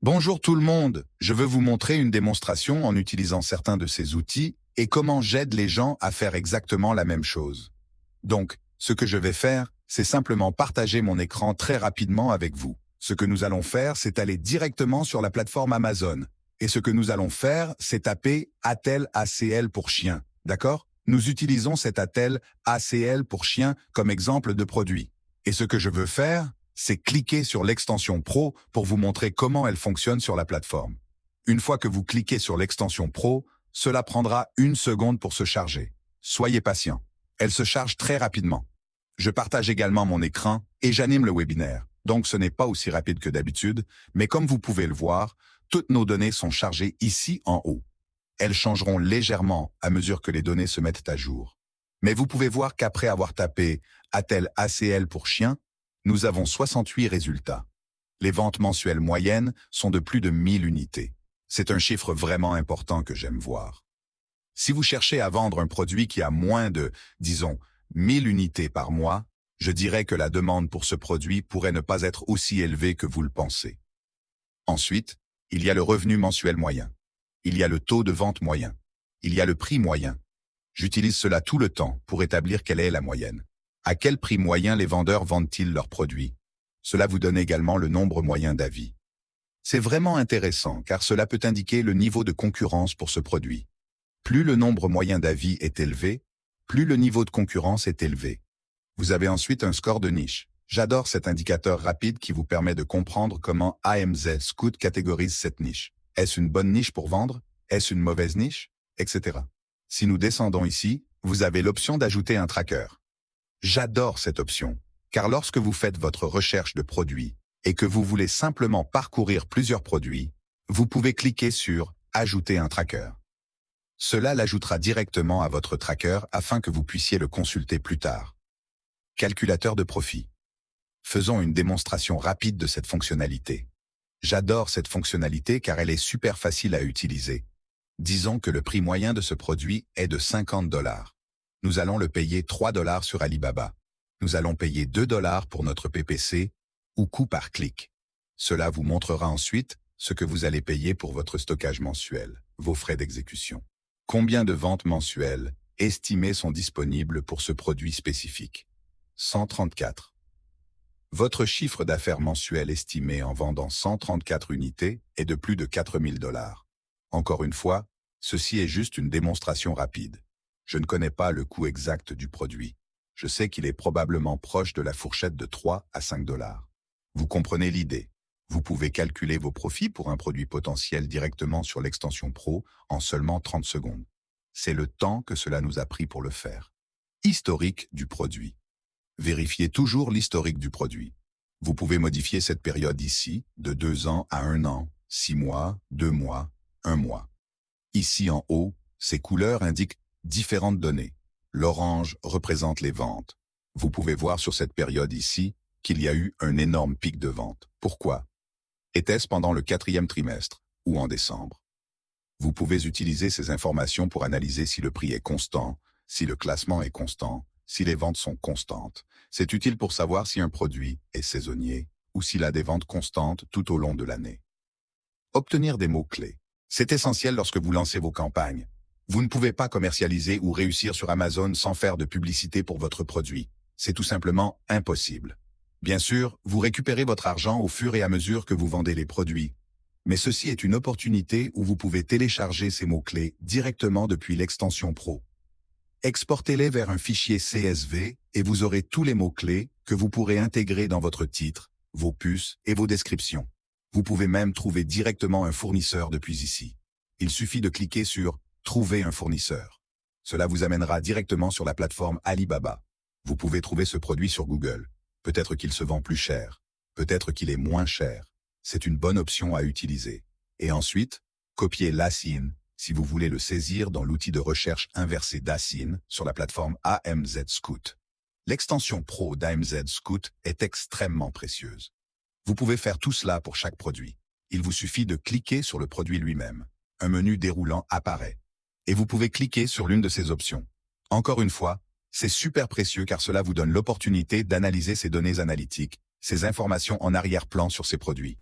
Bonjour tout le monde, je veux vous montrer une démonstration en utilisant certains de ces outils et comment j'aide les gens à faire exactement la même chose. Donc, ce que je vais faire, c'est simplement partager mon écran très rapidement avec vous. Ce que nous allons faire, c'est aller directement sur la plateforme Amazon. Et ce que nous allons faire, c'est taper ATEL ACL pour chien, d'accord? Nous utilisons cet ATEL ACL pour chien comme exemple de produit. Et ce que je veux faire, c'est cliquer sur l'extension Pro pour vous montrer comment elle fonctionne sur la plateforme. Une fois que vous cliquez sur l'extension Pro, cela prendra 1 seconde pour se charger. Soyez patient. Elle se charge très rapidement. Je partage également mon écran et j'anime le webinaire. Donc ce n'est pas aussi rapide que d'habitude, mais comme vous pouvez le voir, toutes nos données sont chargées ici en haut. Elles changeront légèrement à mesure que les données se mettent à jour. Mais vous pouvez voir qu'après avoir tapé ATEL ACL pour chien, nous avons 68 résultats. Les ventes mensuelles moyennes sont de plus de 1000 unités. C'est un chiffre vraiment important que j'aime voir. Si vous cherchez à vendre un produit qui a moins de, disons, 1000 unités par mois, je dirais que la demande pour ce produit pourrait ne pas être aussi élevée que vous le pensez. Ensuite, il y a le revenu mensuel moyen. Il y a le taux de vente moyen. Il y a le prix moyen. J'utilise cela tout le temps pour établir quelle est la moyenne. À quel prix moyen les vendeurs vendent-ils leurs produits? Cela vous donne également le nombre moyen d'avis. C'est vraiment intéressant car cela peut indiquer le niveau de concurrence pour ce produit. Plus le nombre moyen d'avis est élevé, plus le niveau de concurrence est élevé. Vous avez ensuite un score de niche. J'adore cet indicateur rapide qui vous permet de comprendre comment AMZ Scout catégorise cette niche. Est-ce une bonne niche pour vendre? Est-ce une mauvaise niche? Etc. Si nous descendons ici, vous avez l'option d'ajouter un tracker. J'adore cette option, car lorsque vous faites votre recherche de produits et que vous voulez simplement parcourir plusieurs produits, vous pouvez cliquer sur « Ajouter un tracker ». Cela l'ajoutera directement à votre tracker afin que vous puissiez le consulter plus tard. Calculateur de profit. Faisons une démonstration rapide de cette fonctionnalité. J'adore cette fonctionnalité car elle est super facile à utiliser. Disons que le prix moyen de ce produit est de 50 $. Nous allons le payer 3 $ sur Alibaba. Nous allons payer 2 $ pour notre PPC ou coût par clic. Cela vous montrera ensuite ce que vous allez payer pour votre stockage mensuel, vos frais d'exécution. Combien de ventes mensuelles estimées sont disponibles pour ce produit spécifique? 134. Votre chiffre d'affaires mensuel estimé en vendant 134 unités est de plus de 4 000 $. Encore une fois, ceci est juste une démonstration rapide. Je ne connais pas le coût exact du produit. Je sais qu'il est probablement proche de la fourchette de 3 à 5 $. Vous comprenez l'idée. Vous pouvez calculer vos profits pour un produit potentiel directement sur l'extension Pro en seulement 30 secondes. C'est le temps que cela nous a pris pour le faire. Historique du produit. Vérifiez toujours l'historique du produit. Vous pouvez modifier cette période ici, de 2 ans à 1 an, 6 mois, 2 mois, 1 mois. Ici en haut, ces couleurs indiquent différentes données. L'orange représente les ventes. Vous pouvez voir sur cette période ici qu'il y a eu un énorme pic de vente. Pourquoi? Était-ce pendant le 4e trimestre ou en décembre? Vous pouvez utiliser ces informations pour analyser si le prix est constant, si le classement est constant, si les ventes sont constantes. C'est utile pour savoir si un produit est saisonnier ou s'il a des ventes constantes tout au long de l'année. Obtenir des mots-clés. C'est essentiel lorsque vous lancez vos campagnes. Vous ne pouvez pas commercialiser ou réussir sur Amazon sans faire de publicité pour votre produit. C'est tout simplement impossible. Bien sûr, vous récupérez votre argent au fur et à mesure que vous vendez les produits. Mais ceci est une opportunité où vous pouvez télécharger ces mots-clés directement depuis l'extension Pro. Exportez-les vers un fichier CSV et vous aurez tous les mots-clés que vous pourrez intégrer dans votre titre, vos puces et vos descriptions. Vous pouvez même trouver directement un fournisseur depuis ici. Il suffit de cliquer sur « Trouver un fournisseur ». Cela vous amènera directement sur la plateforme Alibaba. Vous pouvez trouver ce produit sur Google. Peut-être qu'il se vend plus cher. Peut-être qu'il est moins cher. C'est une bonne option à utiliser. Et ensuite, copiez l'ASIN si vous voulez le saisir dans l'outil de recherche inversé d'ASIN sur la plateforme AMZ Scout. L'extension Pro d'AMZ Scout est extrêmement précieuse. Vous pouvez faire tout cela pour chaque produit. Il vous suffit de cliquer sur le produit lui-même. Un menu déroulant apparaît. Et vous pouvez cliquer sur l'une de ces options. Encore une fois, c'est super précieux car cela vous donne l'opportunité d'analyser ces données analytiques, ces informations en arrière-plan sur ces produits.